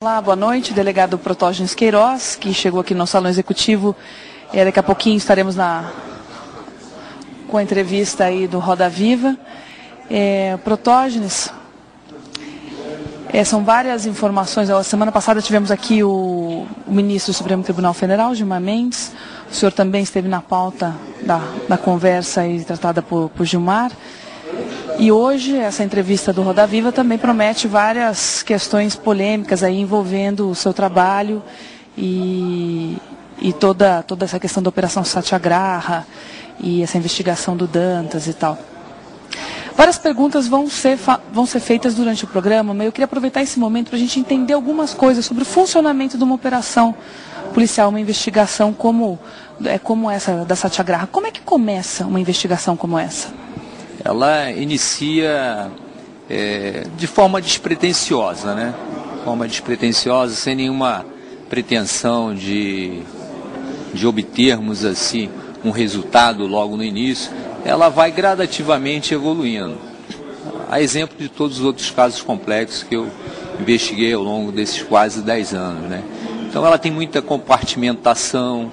Olá, boa noite, delegado Protógenes Queiroz, que chegou aqui no Salão Executivo. Daqui a pouquinho estaremos com a entrevista aí do Roda Viva. Protógenes, são várias informações. A semana passada tivemos aqui o ministro do Supremo Tribunal Federal, Gilmar Mendes. O senhor também esteve na pauta da conversa aí, tratada por Gilmar. E hoje, essa entrevista do Roda Viva também promete várias questões polêmicas aí envolvendo o seu trabalho e toda essa questão da Operação Satyagraha e essa investigação do Dantas e tal. Várias perguntas vão ser feitas durante o programa, mas eu queria aproveitar esse momento para a gente entender algumas coisas sobre o funcionamento de uma operação policial, uma investigação como essa da Satyagraha. Como é que começa uma investigação como essa? Ela inicia de forma despretensiosa, né? De forma despretensiosa, sem nenhuma pretensão de obtermos assim um resultado logo no início. Ela vai gradativamente evoluindo. A exemplo de todos os outros casos complexos que eu investiguei ao longo desses quase 10 anos, né? Então ela tem muita compartimentação,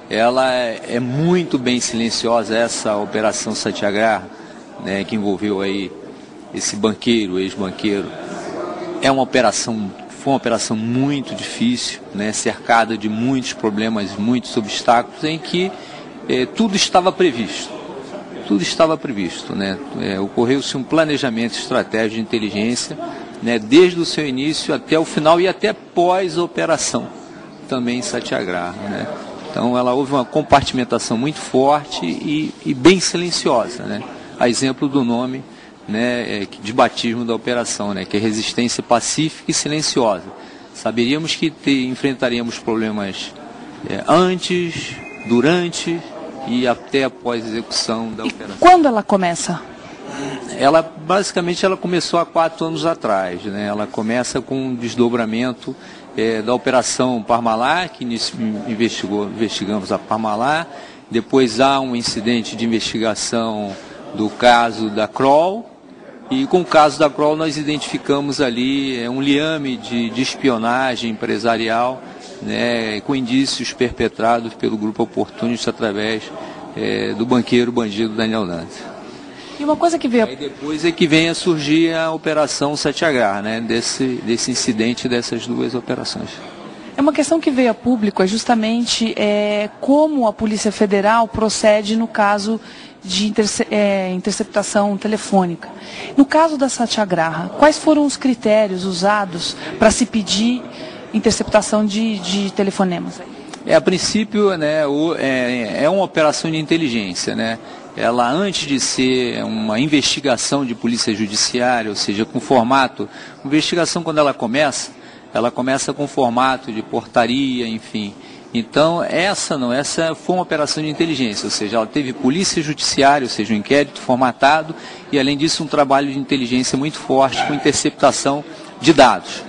ela é muito bem silenciosa, essa Operação Satyagraha, né, que envolveu aí esse banqueiro, ex-banqueiro. Foi uma operação muito difícil, né, cercada de muitos problemas, muitos obstáculos, em que tudo estava previsto. Tudo estava previsto, né? Ocorreu-se um planejamento estratégico de inteligência, né, desde o seu início até o final e até pós-operação, também em Satyagraha, né? Então houve uma compartimentação muito forte e bem silenciosa, né? A exemplo do nome, né, de batismo da operação, né, que é resistência pacífica e silenciosa. Saberíamos que enfrentaríamos problemas antes, durante e até após a execução da operação. E quando ela começa? Basicamente ela começou há 4 anos atrás, né? Ela começa com um desdobramento da Operação Parmalat, que investigamos a Parmalat. Depois há um incidente de investigação do caso da Kroll, e com o caso da Kroll nós identificamos ali um liame de espionagem empresarial, né, com indícios perpetrados pelo grupo Opportunity através do banqueiro bandido Daniel Dantas. E uma coisa que veio... Aí depois é que vem a surgir a Operação Satyagraha, né, desse incidente dessas duas operações. Uma questão que veio a público é justamente como a Polícia Federal procede no caso de interceptação telefônica. No caso da Satyagraha, quais foram os critérios usados para se pedir interceptação de telefonemas? A princípio, né, é uma operação de inteligência, né? Ela, antes de ser uma investigação de polícia judiciária, ou seja, com formato, investigação quando ela começa com formato de portaria, enfim. Então, essa foi uma operação de inteligência, ou seja, ela teve polícia judiciária, ou seja, um inquérito formatado, e além disso um trabalho de inteligência muito forte com interceptação de dados,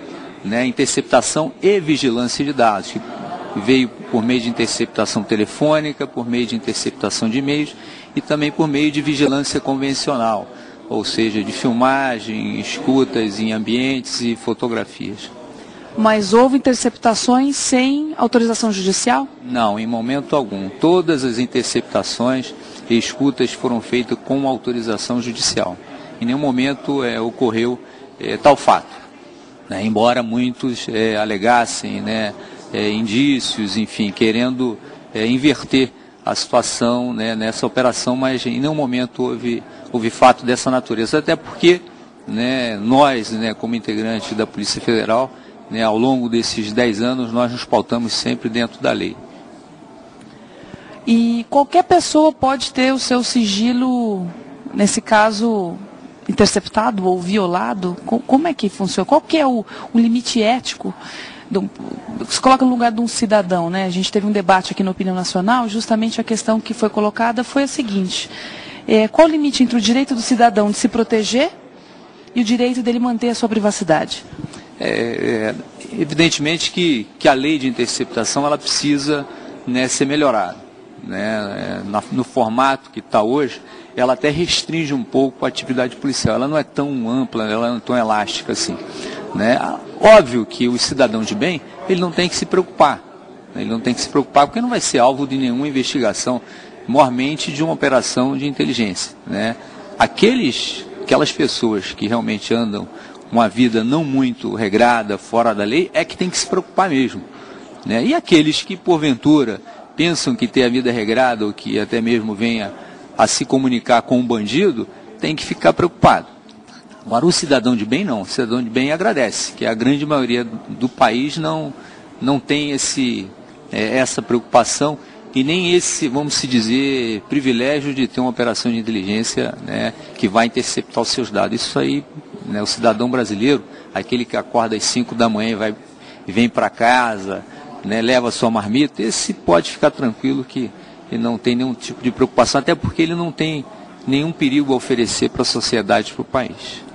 né? Interceptação e vigilância de dados, que veio por meio de interceptação telefônica, por meio de interceptação de e-mails e também por meio de vigilância convencional, ou seja, de filmagem, escutas em ambientes e fotografias. Mas houve interceptações sem autorização judicial? Não, em momento algum. Todas as interceptações e escutas foram feitas com autorização judicial. Em nenhum momento ocorreu tal fato, né? Embora muitos alegassem, né, indícios, enfim, querendo inverter a situação, né, nessa operação, mas em nenhum momento houve fato dessa natureza. Até porque, né, nós, né, como integrantes da Polícia Federal, né, ao longo desses 10 anos, nós nos pautamos sempre dentro da lei. E qualquer pessoa pode ter o seu sigilo, nesse caso, interceptado ou violado? Como é que funciona? Qual que é o limite ético? Se coloca no lugar de um cidadão, né? A gente teve um debate aqui na Opinião Nacional, justamente a questão que foi colocada foi a seguinte: qual o limite entre o direito do cidadão de se proteger e o direito dele manter a sua privacidade? Evidentemente que a lei de interceptação ela precisa, né, ser melhorada, né? No formato que está hoje, ela até restringe um pouco a atividade policial. Ela não é tão ampla, ela não é tão elástica assim, né? Óbvio que o cidadão de bem, ele não tem que se preocupar. Ele não tem que se preocupar porque não vai ser alvo de nenhuma investigação, mormente de uma operação de inteligência, né? Aquelas pessoas que realmente andam uma vida não muito regrada, fora da lei, é que tem que se preocupar mesmo, né? E aqueles que, porventura, pensam que ter a vida regrada ou que até mesmo venha a se comunicar com um bandido, tem que ficar preocupado. Agora, o cidadão de bem não. O cidadão de bem agradece, que a grande maioria do país não tem essa preocupação e nem esse, vamos se dizer, privilégio de ter uma operação de inteligência, né, que vai interceptar os seus dados. Isso aí, né, o cidadão brasileiro, aquele que acorda às 5 da manhã e vem para casa, né, leva a sua marmita, esse pode ficar tranquilo que ele não tem nenhum tipo de preocupação, até porque ele não tem nenhum perigo a oferecer para a sociedade, para o país.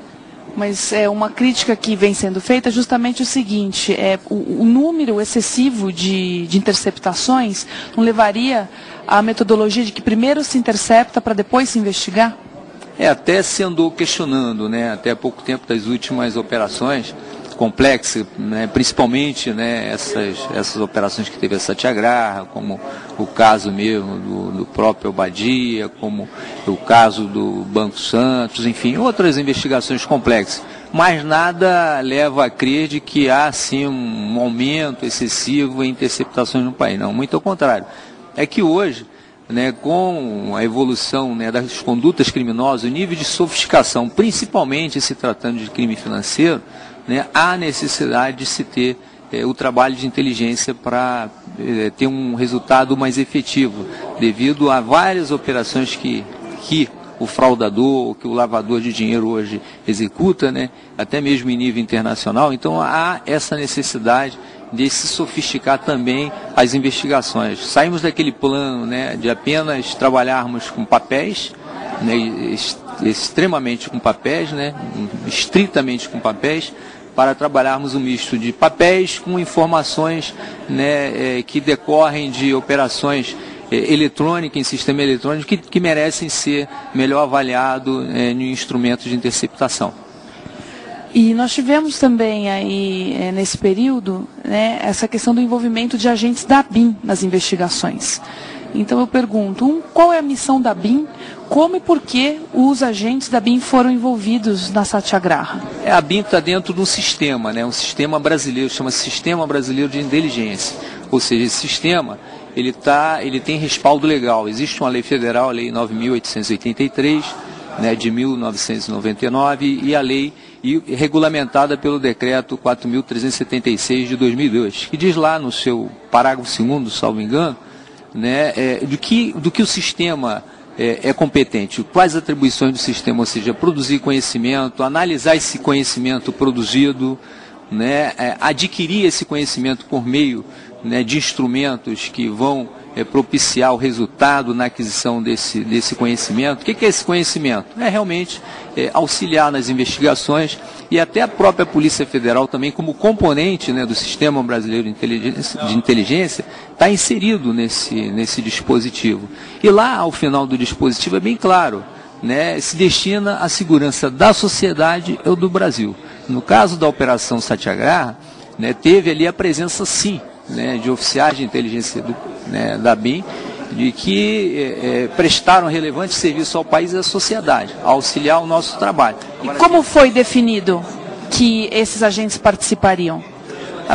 Mas uma crítica que vem sendo feita é justamente o seguinte, o número excessivo de interceptações não levaria à metodologia de que primeiro se intercepta para depois se investigar? Até se andou questionando, né, até há pouco tempo das últimas operações complexas, né, principalmente, né, essas operações que teve a Satyagraha, como o caso mesmo do próprio Badia, como o caso do Banco Santos, enfim, outras investigações complexas. Mas nada leva a crer de que há, sim, um aumento excessivo em interceptações no país. Não, muito ao contrário. É que hoje, né, com a evolução, né, das condutas criminosas, o nível de sofisticação, principalmente se tratando de crime financeiro, né, há necessidade de se ter o trabalho de inteligência para ter um resultado mais efetivo, devido a várias operações que o fraudador, que o lavador de dinheiro hoje executa, né, até mesmo em nível internacional. Então há essa necessidade de se sofisticar também as investigações. Saímos daquele plano, né, de apenas trabalharmos com papéis, né, extremamente com papéis, né, estritamente com papéis, para trabalharmos um misto de papéis com informações, né, que decorrem de operações eletrônicas, em sistema eletrônico, que merecem ser melhor avaliados em instrumentos de interceptação. E nós tivemos também aí, nesse período, né, essa questão do envolvimento de agentes da ABIN nas investigações. Então eu pergunto, qual é a missão da ABIN, como e por que os agentes da ABIN foram envolvidos na Satyagraha? A ABIN está dentro de um sistema, né, um sistema brasileiro, chama-se Sistema Brasileiro de Inteligência. Ou seja, esse sistema, ele tem respaldo legal. Existe uma lei federal, a Lei 9.883, né, de 1999, e a lei regulamentada pelo Decreto 4.376 de 2002, que diz lá no seu parágrafo 2º, salvo engano, né, do que o sistema é competente, quais atribuições do sistema, ou seja, produzir conhecimento, analisar esse conhecimento produzido, né, adquirir esse conhecimento por meio, né, de instrumentos que vão propiciar o resultado na aquisição desse conhecimento. O que é esse conhecimento? É realmente auxiliar nas investigações, e até a própria Polícia Federal também, como componente, né, do Sistema Brasileiro de Inteligência, está inserido nesse dispositivo. E lá, ao final do dispositivo, é bem claro, né, se destina à segurança da sociedade ou do Brasil. No caso da Operação Satyagraha, né, teve ali a presença, sim, né, de oficiais de inteligência da ABIN, de que prestaram relevante serviço ao país e à sociedade, a auxiliar o nosso trabalho. E como foi definido que esses agentes participariam?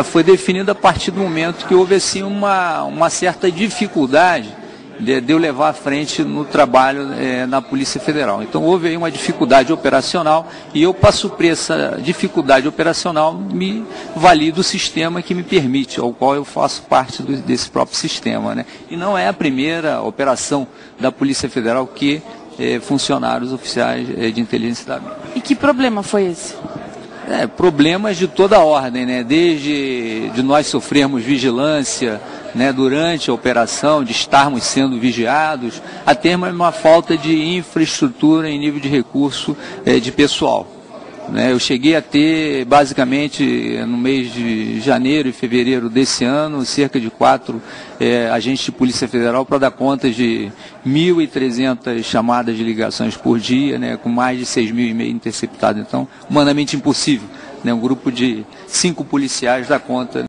Foi definido a partir do momento que houve assim, uma certa dificuldade de eu levar à frente no trabalho na Polícia Federal. Então houve aí uma dificuldade operacional, e eu, para suprir essa dificuldade operacional, me vali do sistema que me permite, ao qual eu faço parte desse próprio sistema, né? E não é a primeira operação da Polícia Federal que funcionários oficiais de inteligência da ABIN. E que problema foi esse? Problemas de toda a ordem, né? Desde de nós sofrermos vigilância, né, durante a operação, de estarmos sendo vigiados, até uma falta de infraestrutura em nível de recurso de pessoal. Né? Eu cheguei a ter, basicamente, no mês de janeiro e fevereiro desse ano, cerca de 4 agentes de Polícia Federal para dar conta de 1.300 chamadas de ligações por dia, né, com mais de 6.000 e-mails interceptados. Então, humanamente impossível. né, um grupo de 5 policiais dá conta